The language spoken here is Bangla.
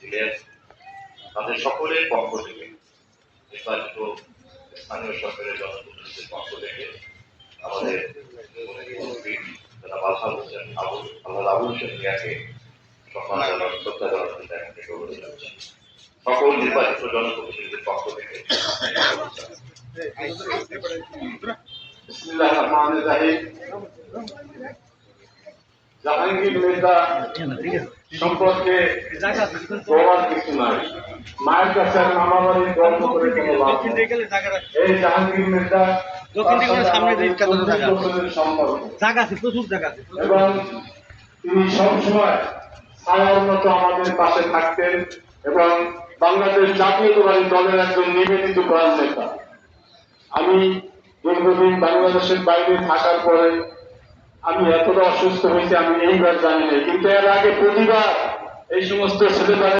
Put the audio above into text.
ছিলেন, তাদের সকলের পক্ষ থেকে নির্বাচিত স্থানীয় সরকারের জনপ্রতিনিধিদের পক্ষ থেকে আমাদের মন্ত্রী জনাব আলহাজ হোসেন আল্লাহ আবুল হোসেন মিয়াকে সম্মানজনক শ্রদ্ধা জানাতে অনুরোধ জানাচ্ছি। সকল নির্বাচিত জনপ্রতিনিধিদের পক্ষ থেকে বিসমিল্লাহির রহমানির রহিম। জাহাঙ্গীর মির্জা সম্পর্কে বলার কিছু নাই। মায়ের কাছে আর মামা বাড়ির গল্প করে কোনো লাভ নেই। এই জাহাঙ্গীর মির্জা এবং তিনি সবসময় ছায়ার মতো আমাদের পাশে থাকতেন এবং বাংলাদেশ জাতীয়তাবাদী দলের একজন নিবেদিত প্রাণ নেতা। আমি দীর্ঘদিন বাংলাদেশের বাইরে থাকার পরে আমি এতটা অসুস্থ হয়েছি আমি এইবার জানি না, কিন্তু এর আগে প্রতিবার এই সমস্ত ছেলেমেয়েরা